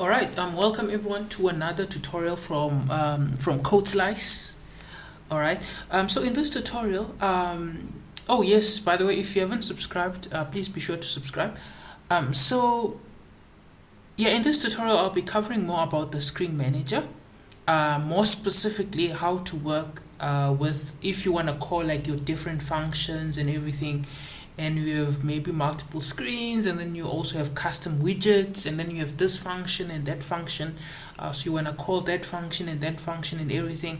All right, welcome everyone to another tutorial from Code Slice. All right, so in this tutorial, oh yes, by the way, if you haven't subscribed, please be sure to subscribe. So yeah, in this tutorial, I'll be covering more about the Screen Manager, more specifically how to work with if you want to call like your different functions and everything. And you have maybe multiple screens, and then you also have custom widgets, and then you have this function and that function, so you want to call that function and everything,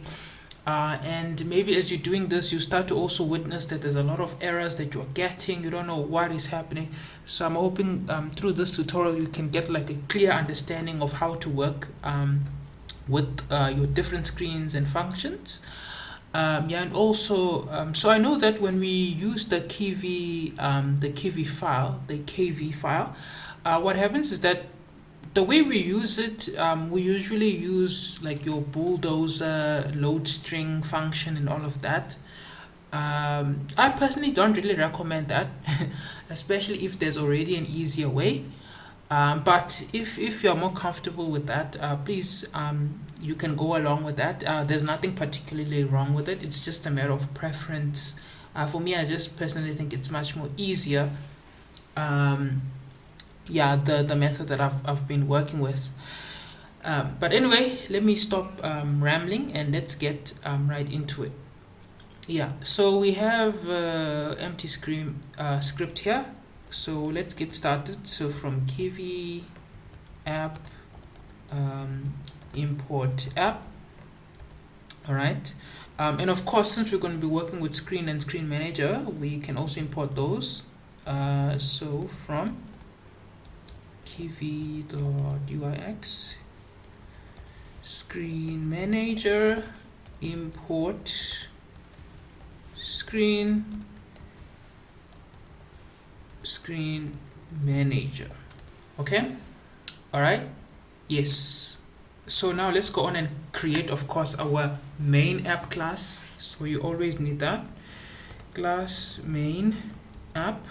and maybe as you're doing this you start to also witness that there's a lot of errors that you're getting. You don't know what is happening, so I'm hoping through this tutorial you can get like a clear understanding of how to work with your different screens and functions. Yeah, and also, so I know that when we use the Kivy file, what happens is that the way we use it, we usually use like your bulldozer load string function and all of that. I personally don't really recommend that, especially if there's already an easier way. But if you're more comfortable with that, please you can go along with that. There's nothing particularly wrong with it. It's just a matter of preference. For me, I just personally think it's much more easier. Yeah, the method that I've been working with. But anyway, let me stop rambling and let's get right into it. Yeah, so we have empty screen script here. So let's get started. So from Kivy app import app. All right, and of course, since we're going to be working with Screen and Screen Manager, we can also import those. So from Kivy.uix Screen Manager import Screen Manager. Okay, all right, yes. So now let's go on and create, of course, our main app class. So you always need that class main app.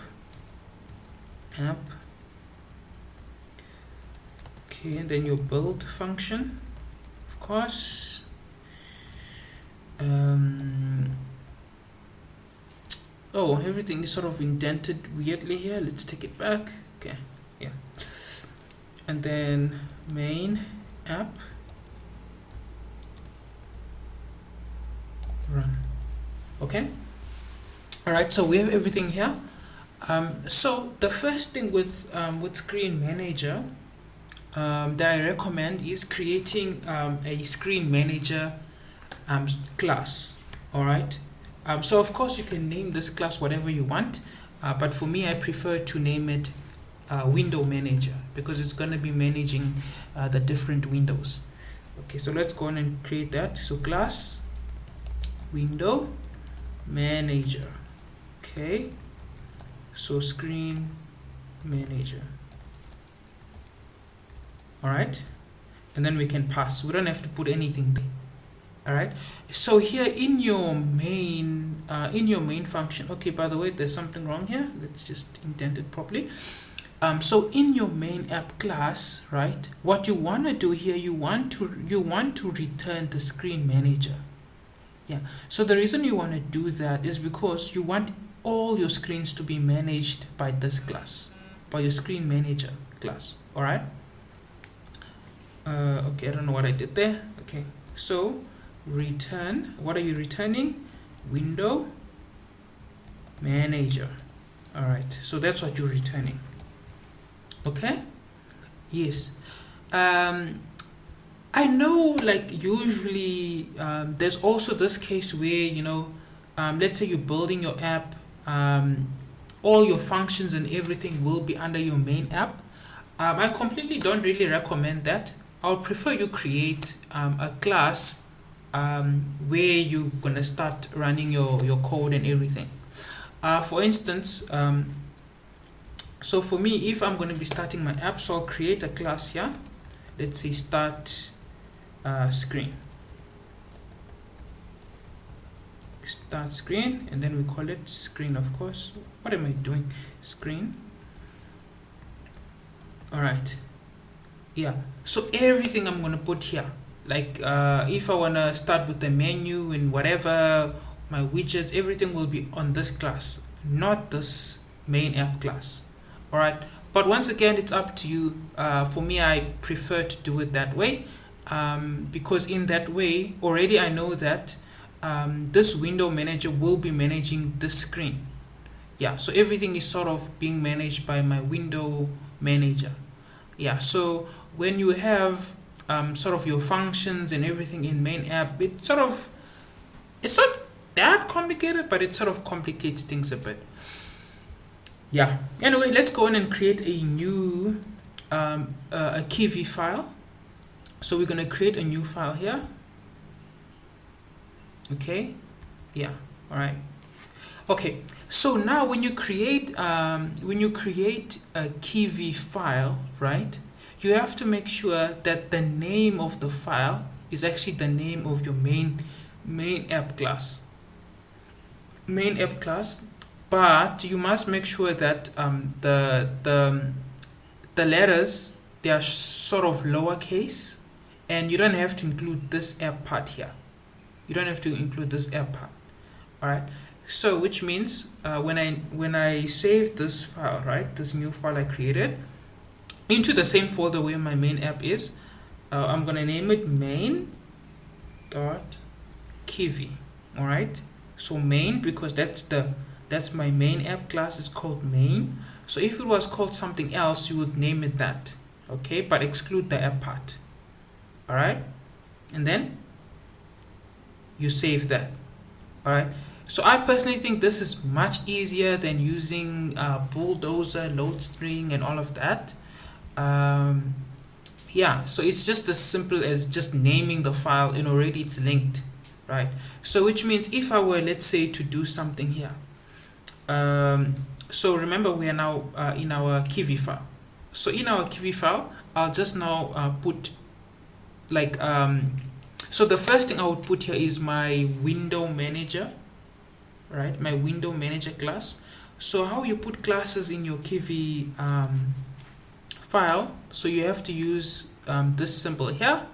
Okay, and then your build function, of course. Oh, everything is sort of indented weirdly here. Let's take it back. Okay, yeah. And then main app run. Okay. All right. So we have everything here. So the first thing with Screen Manager that I recommend is creating a Screen Manager class. All right. So of course you can name this class whatever you want, but for me I prefer to name it Window Manager because it's going to be managing the different windows. Okay, so let's go on and create that. So class Window Manager. Okay, so Screen Manager. All right, and then we can pass. We don't have to put anything there. All right, so here in your main function, okay, by the way, there's something wrong here. Let's just indent it properly. So in your main app class, right, what you want to do here, you want to return the Screen Manager. Yeah, so the reason you want to do that is because you want all your screens to be managed by this class, by your Screen Manager class. All right, okay, I don't know what I did there. Okay, so return, what are you returning? Window Manager. All right, so that's what you're returning. Okay, yes. I know, like, usually there's also this case where, you know, let's say you're building your app, all your functions and everything will be under your main app. I completely don't really recommend that. I would prefer you create a class where you're gonna start running your code and everything. For instance, so for me, if I'm going to be starting my app, so I'll create a class here. Let's say start screen. Start screen, and then we call it screen, of course. What am I doing? Screen. All right. Yeah, so everything I'm gonna put here, like if I wanna start with the menu and whatever, my widgets, everything will be on this class, not this main app class. All right, but once again, it's up to you. For me, I prefer to do it that way, because in that way, already I know that this window manager will be managing this screen. Yeah, so everything is sort of being managed by my window manager. Yeah, so when you have sort of your functions and everything in main app, it's not that complicated, but it sort of complicates things a bit. Yeah, anyway, let's go on and create a new a Kivy file. So we're going to create a new file here. Okay, yeah, all right. Okay, so now when you create a Kivy file, right, you have to make sure that the name of the file is actually the name of your main app class. Main app class, but you must make sure that the letters, they are sort of lowercase, and you don't have to include this app part here. You don't have to include this app part. All right. So which means when I save this file, right, this new file I created, into the same folder where my main app is, I'm gonna name it main.kivy. All right. So main, because that's my main app class, is called main. So if it was called something else, you would name it that. Okay, but exclude the app part. All right, and then you save that. All right. So I personally think this is much easier than using bulldozer, load string, and all of that. Yeah, so it's just as simple as just naming the file, and already it's linked, right? So which means if I were, let's say, to do something here. So remember, we are now in our Kivy file. So in our Kivy file, I'll just now put like, so the first thing I would put here is my window manager. Right, my window manager class. So how you put classes in your Kivy file, so you have to use this symbol here.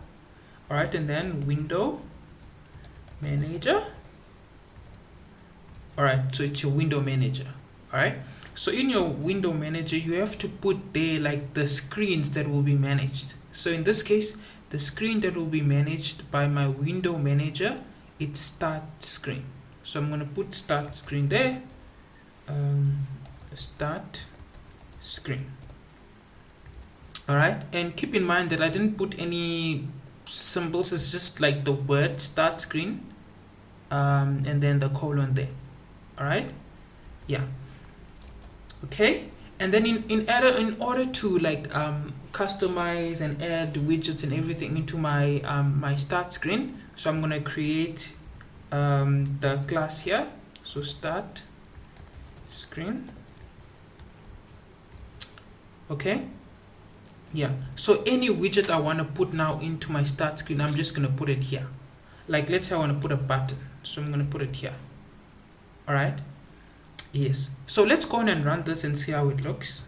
All right, and then window manager. All right, so it's your window manager. All right, so in your window manager, you have to put there like the screens that will be managed. So in this case, the screen that will be managed by my window manager, it's start screen. So I'm going to put start screen there. Start screen. All right, and keep in mind that I didn't put any symbols. It's just like the word start screen, and then the colon there. All right, yeah. Okay, and then in order to like customize and add widgets and everything into my my start screen, so I'm going to create the class here. So start screen. Okay, yeah, so any widget I want to put now into my start screen, I'm just going to put it here. Like, let's say I want to put a button, so I'm going to put it here. All right, yes. So let's go on and run this and see how it looks.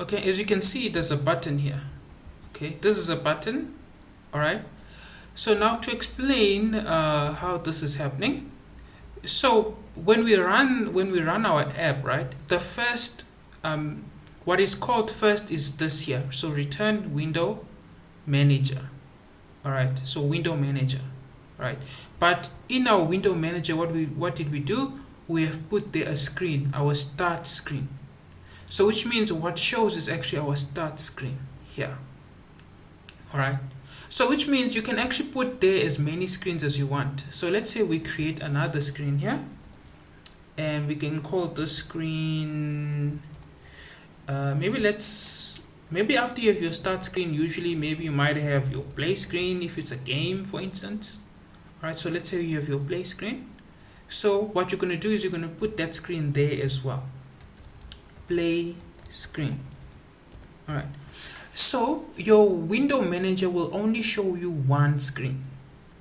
Okay, as you can see, there's a button here. Okay, this is a button. All right, so now to explain how this is happening. So when we run our app, right, the first what is called first is this here. So return window manager. All right, so window manager, right? But in our window manager, what did we do? We have put there a screen, our start screen. So which means what shows is actually our start screen here. All right, so which means you can actually put there as many screens as you want. So let's say we create another screen here, and we can call this screen maybe after you have your start screen, usually maybe you might have your play screen if it's a game, for instance. All right, so let's say you have your play screen. So what you're going to do is you're going to put that screen there as well. Play screen. All right, So your window manager will only show you one screen.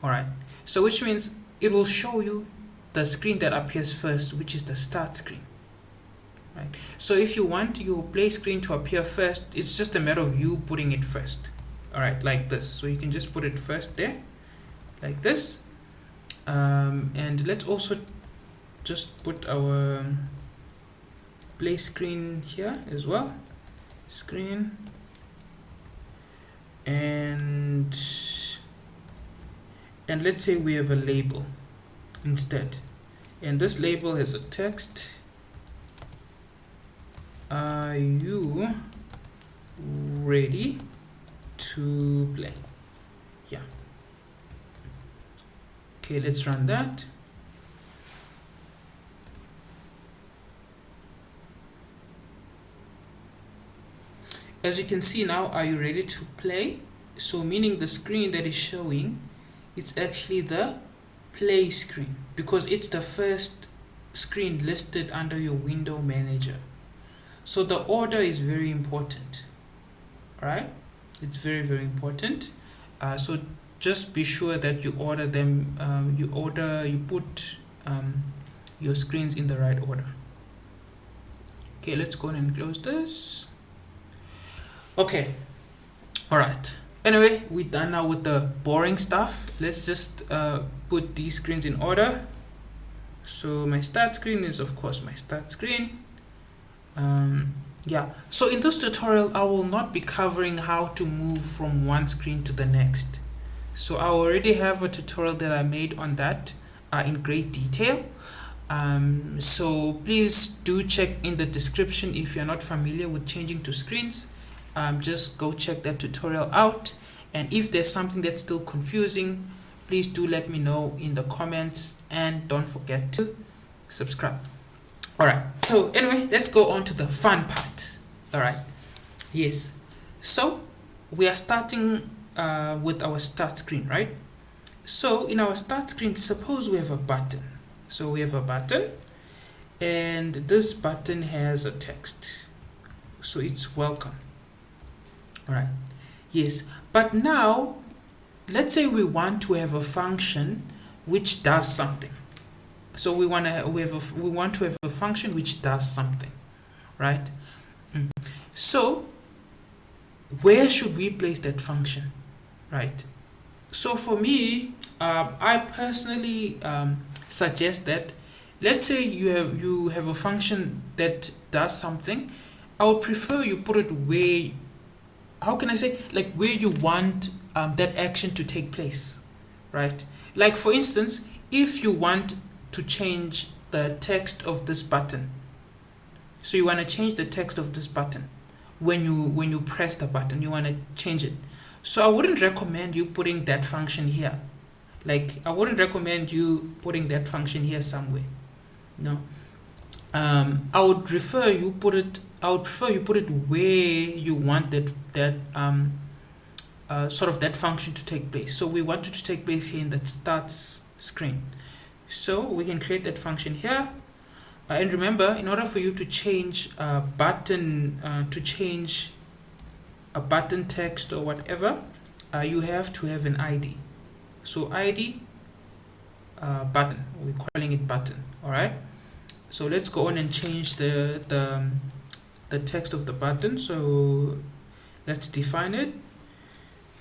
All right. So which means it will show you the screen that appears first, which is the start screen. Right. So if you want your play screen to appear first, it's just a matter of you putting it first. All right, like this. So you can just put it first there, like this. And let's also just put our play screen here as well. Screen. And let's say we have a label instead. And this label has a text. Are you ready to play? Yeah. Okay, let's run that. As you can see now, are you ready to play? So meaning the screen that is showing, it's actually the play screen because it's the first screen listed under your window manager. So the order is very important. All right, it's very, very important. So just be sure that you order them. You put your screens in the right order. Okay, let's go ahead and close this. Okay, all right. Anyway, we're done now with the boring stuff. Let's just put these screens in order. So my start screen is of course my start screen. Yeah, so in this tutorial I will not be covering how to move from one screen to the next. So I already have a tutorial that I made on that in great detail. So please do check in the description if you're not familiar with changing to screens. Just go check that tutorial out, and if there's something that's still confusing, please do let me know in the comments, and don't forget to subscribe. Alright, so anyway, let's go on to the fun part. Alright, yes, so we are starting with our start screen, right? So in our start screen, suppose we have a button. So we have a button, and this button has a text, so it's welcome. All right, yes, but now let's say we want to have a function which does something. So we want to have a function which does something, right? So where should we place that function, right? So for me, I personally suggest that, let's say you have a function that does something. I would prefer you put it where, how can I say, like where you want that action to take place, right? Like for instance, if you want to change the text of this button, so you want to change the text of this button when you press the button, you want to change it. So I wouldn't recommend you putting that function here. Like I wouldn't recommend you putting that function here somewhere. No. I would prefer you put it where you want that sort of that function to take place. So we want it to take place here in the starts screen. So we can create that function here. And remember, in order for you to change a button text or whatever, you have to have an ID. So ID button, we're calling it button. All right. So let's go on and change the text of the button. So let's define it.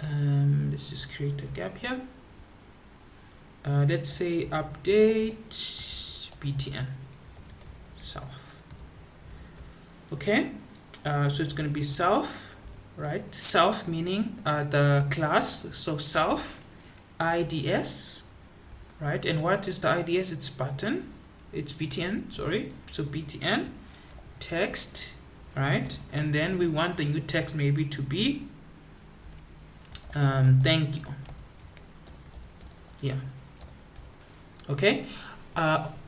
Let's just create a gap here. Let's say update btn self. Okay, so it's going to be self, right? Self meaning the class, so self IDS, right? And what is the IDS? It's button, it's btn, sorry, so btn text, right? And then we want the new text maybe to be thank you. Yeah. Okay.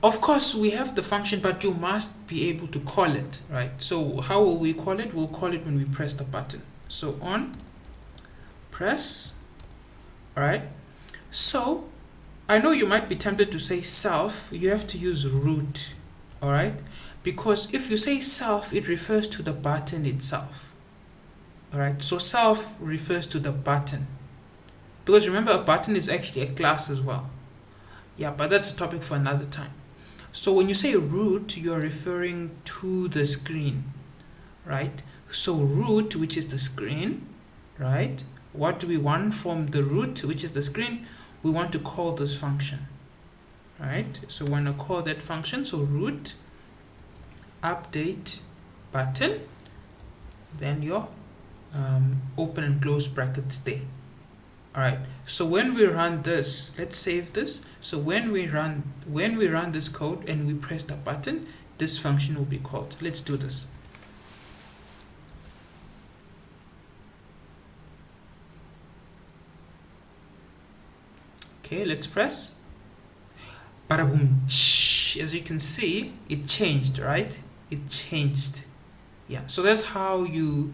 Of course we have the function, but you must be able to call it, right? So how will we call it? We'll call it when we press the button. So on press. All right. So I know you might be tempted to say self. You have to use root. All right, because if you say self, it refers to the button itself. All right, so self refers to the button, because remember, a button is actually a class as well. Yeah, but that's a topic for another time. So when you say root, you're referring to the screen, right? So root, which is the screen, right? What do we want from the root, which is the screen? We want to call this function, right? So we want to call that function. So root update button, then your open and close brackets there. All right, so when we run this, let's save this. So when we run this code and we press the button, this function will be called. Let's do this. Okay, let's press. Bada boom. As you can see, it changed, right? It changed. Yeah, so that's how you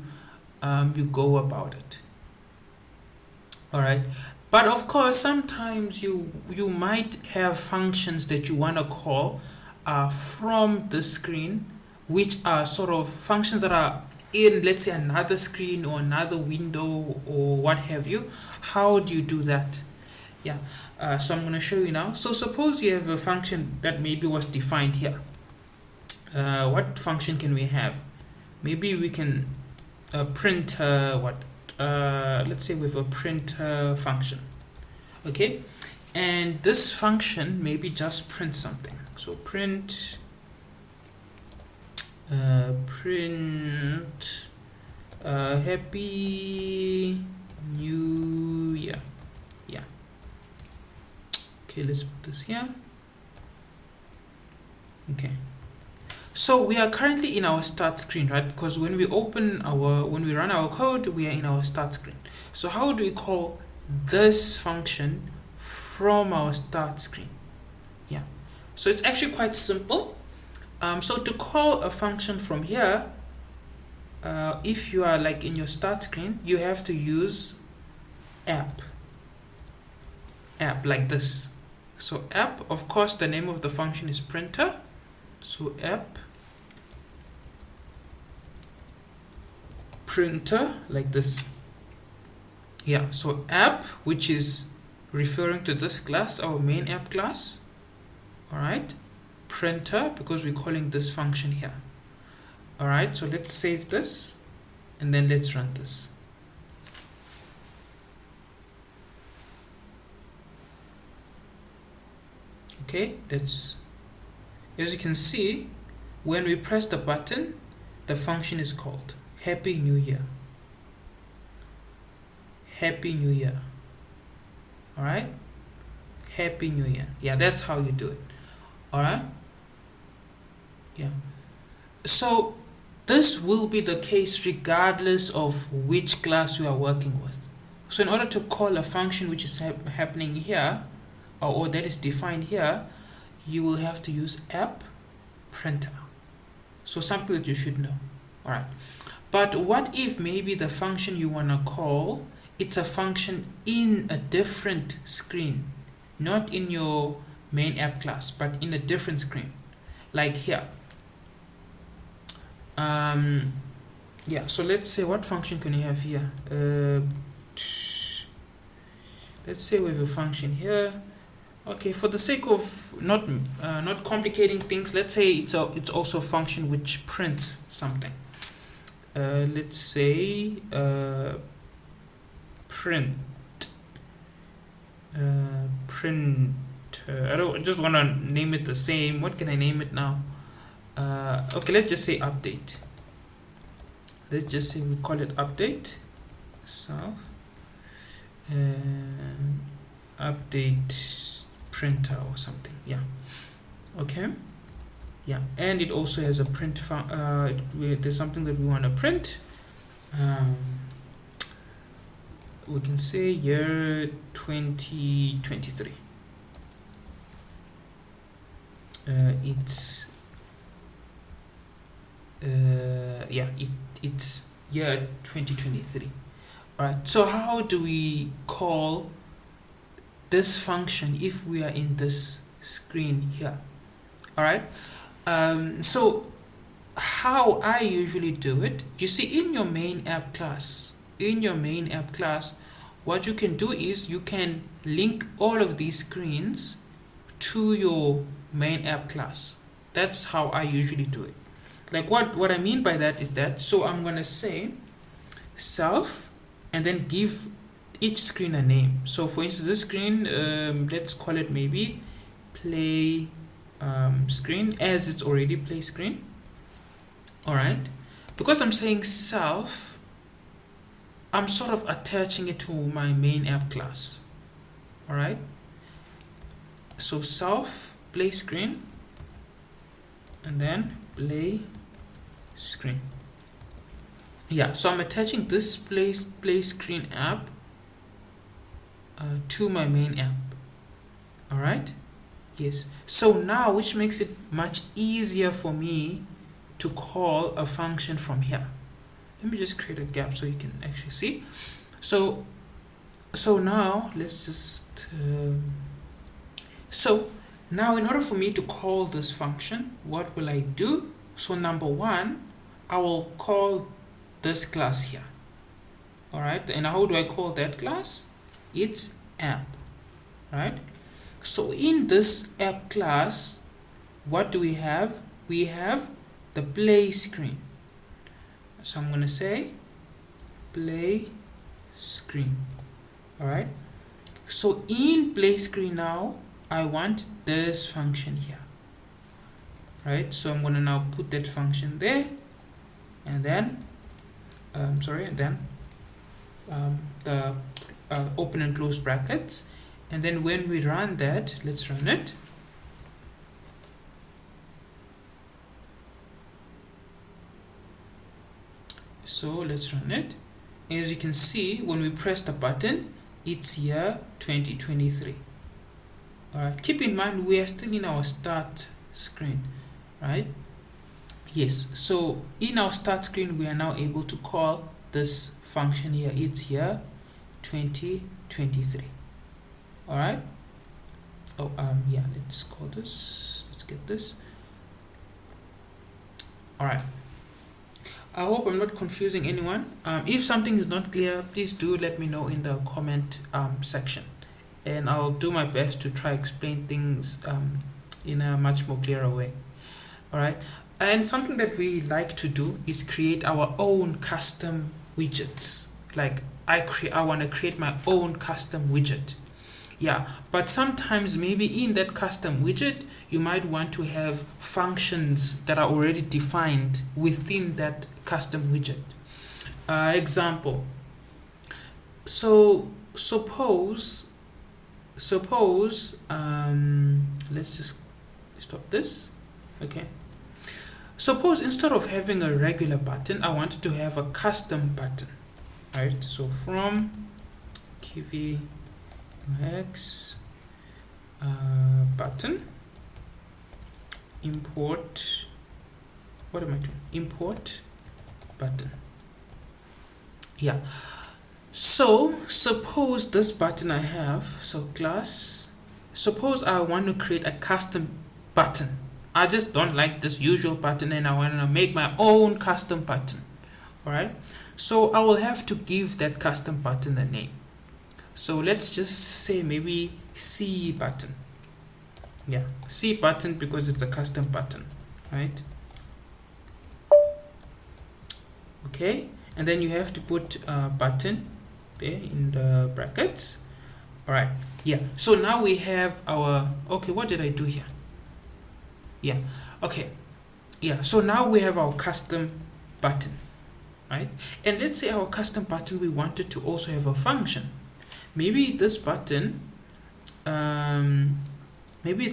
go about it. All right, but of course sometimes you might have functions that you want to call from the screen, which are sort of functions that are in, let's say, another screen or another window or what have you. How do you do that? Yeah, so I'm going to show you now. So suppose you have a function that maybe was defined here. What function can we have? Maybe we can print what? Let's say we have a print function, okay, and this function maybe just print something. So print happy new year. Yeah, okay, let's put this here. Okay, so we are currently in our start screen, right? Because when we run our code, we are in our start screen. So how do we call this function from our start screen? Yeah, so it's actually quite simple. So to call a function from here, if you are like in your start screen, you have to use app like this. So app, of course, the name of the function is printer. So app printer like this. Yeah, so app, which is referring to this class, our main app class. All right, printer, because we're calling this function here. All right, so let's save this and then let's run this. Okay, that's, as you can see, when we press the button, the function is called Happy New Year. Happy New Year. All right, Happy New Year. Yeah, that's how you do it. All right. Yeah, so this will be the case regardless of which class you are working with. So in order to call a function which is happening here, or that is defined here, you will have to use app printer. So something that you should know. All right, but what if maybe the function you want to call, it's a function in a different screen, not in your main app class, but in a different screen, like here. Yeah, so let's say, what function can you have here? Let's say we have a function here. Okay, for the sake of not complicating things, let's say it's also a function which prints something. Let's say print. I don't just want to name it the same. What can I name it now? Okay, let's just say update. Let's just say we call it update self update printer or something. Yeah, okay. Yeah, and it also has a print there's something that we want to print. We can say year 2023. It's it's year 2023. All right, so how do we call this function if we are in this screen here? All right, so how I usually do it, you see, in your main app class, what you can do is you can link all of these screens to your main app class. That's how I usually do it. Like what I mean by that is that, so I'm gonna say self and then give each screen a name. So for instance, this screen, let's call it maybe play screen, as it's already play screen. All right, because I'm saying self, I'm sort of attaching it to my main app class. All right, so self play screen and then play screen. Yeah, so I'm attaching this play screen app to my main app. All right, yes. So now, which makes it much easier for me to call a function from here. Let me just create a gap so you can actually see. So now let's just so now in order for me to call this function, what will I do? So number one, I will call this class here. All right, and how do I call that class? It's app. Right, so in this app class, what do we have? We have the play screen. So I'm going to say play screen. All right, so in play screen now, I want this function here. Right, so I'm going to now put that function there, and then the open and close brackets, and then when we run that, let's run it. So let's run it. As you can see, when we press the button, it's year 2023. All right, keep in mind we are still in our start screen, right? Yes, so in our start screen, we are now able to call this function here. It's year 2023. All right. Oh, yeah, let's call this, let's get this. All right, I hope I'm not confusing anyone. If something is not clear, please do let me know in the comment section, and I'll do my best to try explain things in a much more clearer way. All right, and something that we like to do is create our own custom widgets. Like I want to create my own custom widget. Yeah, but sometimes maybe in that custom widget, you might want to have functions that are already defined within that custom widget. Example. So suppose let's just stop this. Okay. Suppose instead of having a regular button, I wanted to have a custom button. Right? So from Kivy Advanvced button, import, what am I doing? Import button. Yeah, so suppose this button I have, so class, suppose I want to create a custom button. I just don't like this usual button and I want to make my own custom button. All right, so I will have to give that custom button a name. So let's just say maybe C button. Yeah, C button because it's a custom button, right? Okay, and then you have to put a button there in the brackets. All right, yeah, so now we have our, okay, what did I do here? Yeah, okay, yeah, so now we have our custom button, right? And let's say our custom button, we wanted to also have a function. Maybe this button, we want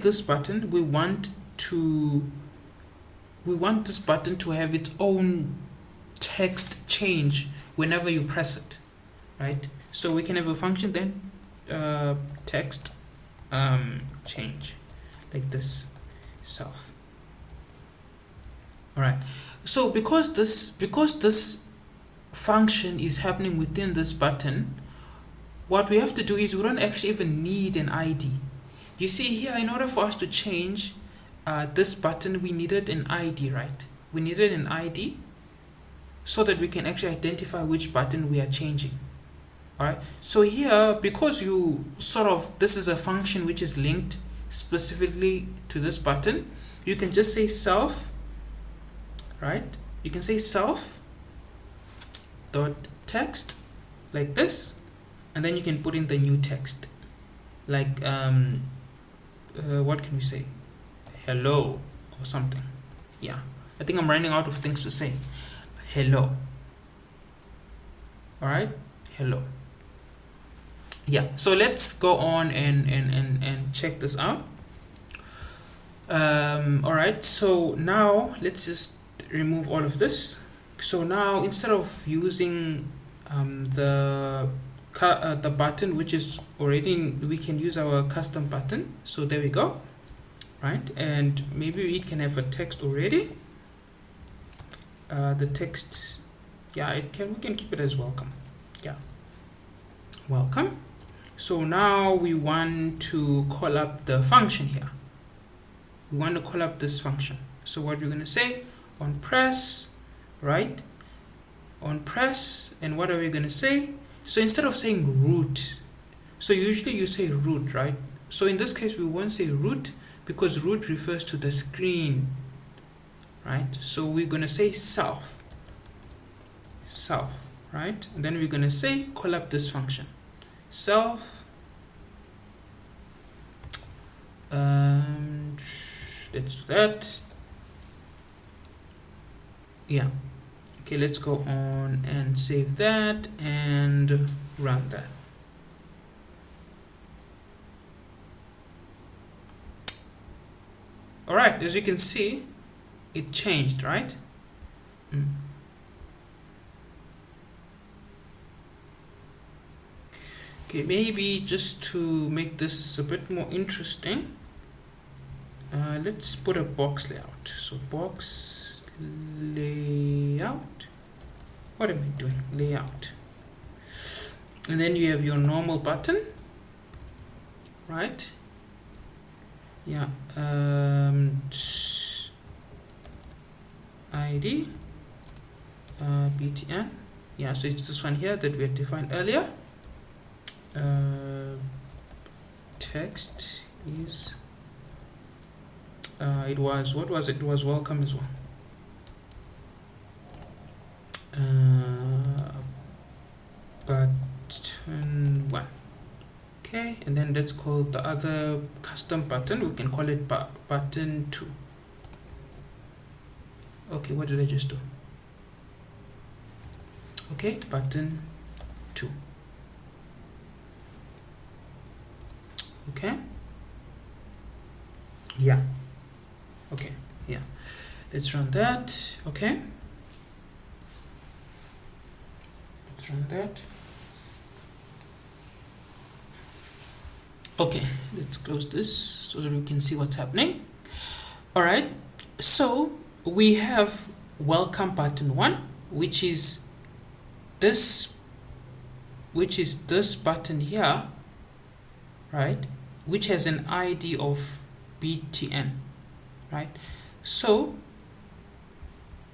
this button to have its own text change whenever you press it, right? So we can have a function then text change like this, self. All right, so because this function is happening within this button, what we have to do is we don't actually even need an ID. You see here, in order for us to change this button, we needed an ID, right? we needed an ID so that we can actually identify which button we are changing. Alright, so here, because this is a function which is linked specifically to this button, you can just say self, right? You can say self dot text like this, and then you can put in the new text, like what can we say? Hello or something. Yeah, I think I'm running out of things to say. Hello. Alright, hello. Yeah, so let's go on and check this out. Alright, so now let's just remove all of this. So now, instead of using the button which is already we can use our custom button. So there we go, right? And maybe it can have a text already. The text, yeah, we can keep it as welcome. Yeah, welcome. So now we want to call up the function here. We want to call up this function. So what we're going to say, on press, right? On press, and what are we going to say? So instead of saying root, so usually you say root, right? So in this case we won't say root because root refers to the screen, right? So we're going to say self, right? And then we're going to say call up this function, self. Let's do that. Yeah. Okay, let's go on and save that and run that. All right, as you can see, it changed, right? Okay, maybe just to make this a bit more interesting, let's put a box layout. So box layout, what am I doing? Layout. And then you have your normal button, right? Yeah, ID, btn. Yeah, so it's this one here that we had defined earlier. Text is it was, what was it? It was welcome as well. Button 1. Okay, and then let's call the other custom button, we can call it button 2. Okay, what did I just do? Okay, button 2. Okay, yeah, okay, yeah, let's run that. Okay, let's run that. Okay, let's close this so that we can see what's happening. All right, so we have welcome button 1, which is this button here, right, which has an ID of btn, right? So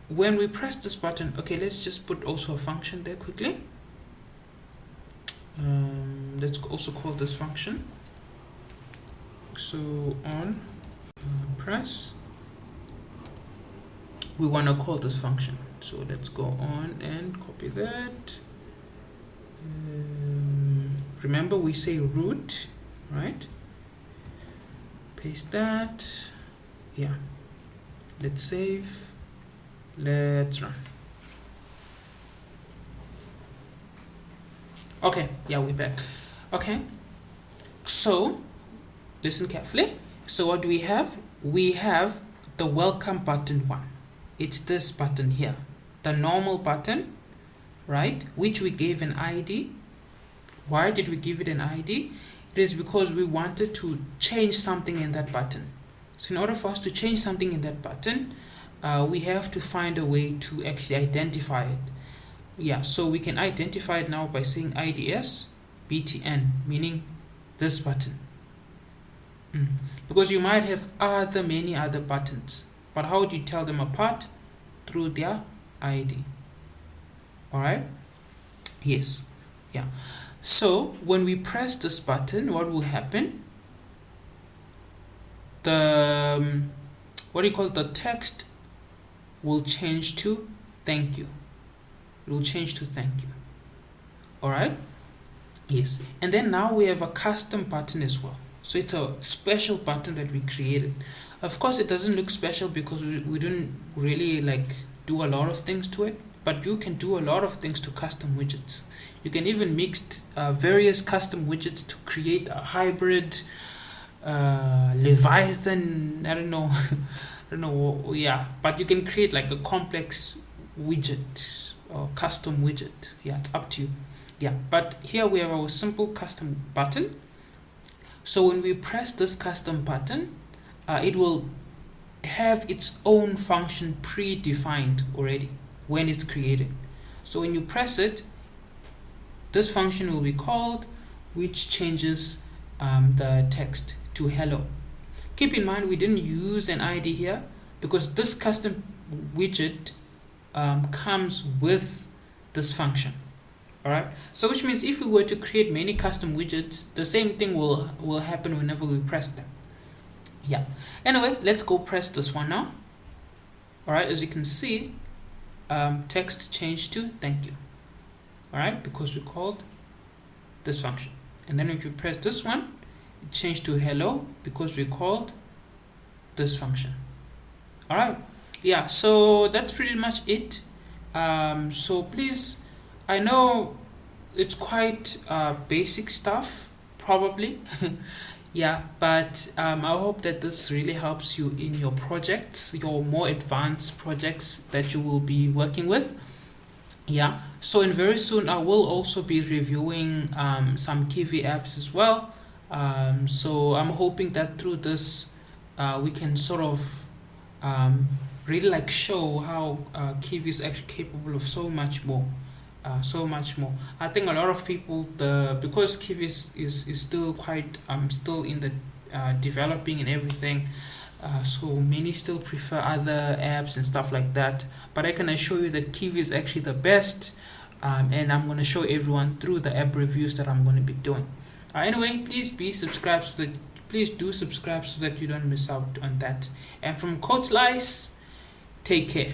when we press this button, okay, let's just put also a function there quickly. Let's also call this function. So on press, we want to call this function. So let's go on and copy that. Remember, we say root, right? Paste that. Yeah, let's save, let's run. Okay, yeah, we're back. Okay, so listen carefully. So what do we have? We have the welcome button 1. It's this button here, the normal button, right, which we gave an ID. Why did we give it an ID? It is because we wanted to change something in that button. So in order for us to change something in that button, we have to find a way to actually identify it. Yeah, so we can identify it now by saying IDS btn, meaning this button. Because you might have many other buttons, but how do you tell them apart? through their ID. All right. Yes. Yeah. So when we press this button, what will happen? The what do you call it? The text will change to thank you. It will change to thank you. All right. Yes. And then now we have a custom button as well. So it's a special button that we created. Of course, it doesn't look special because we didn't really like do a lot of things to it, but you can do a lot of things to custom widgets. You can even mix various custom widgets to create a hybrid Leviathan. I don't know. I don't know. Yeah, but you can create like a complex widget or custom widget. Yeah, it's up to you. Yeah, but here we have our simple custom button. So when we press this custom button, it will have its own function predefined already when it's created. So when you press it, this function will be called, which changes the text to hello. Keep in mind we didn't use an ID here because this custom widget comes with this function. Alright, so which means if we were to create many custom widgets, the same thing will happen whenever we press them. Yeah. Anyway, let's go press this one now. Alright, as you can see, text changed to thank you. Alright, because we called this function. And then if you press this one, it changed to hello because we called this function. Alright, yeah, so that's pretty much it. So please, I know it's quite basic stuff, probably. Yeah, but I hope that this really helps you in your projects, your more advanced projects that you will be working with. Yeah, so and very soon I will also be reviewing some Kivy apps as well. So I'm hoping that through this we can sort of really like show how Kivy is actually capable of so much more. I think a lot of people, because Kivy is still quite still in the developing and everything, so many still prefer other apps and stuff like that, but I can assure you that Kivy is actually the best, and I'm going to show everyone through the app reviews that I'm going to be doing. Anyway, please do subscribe so that you don't miss out on that. And from Code Slice, take care.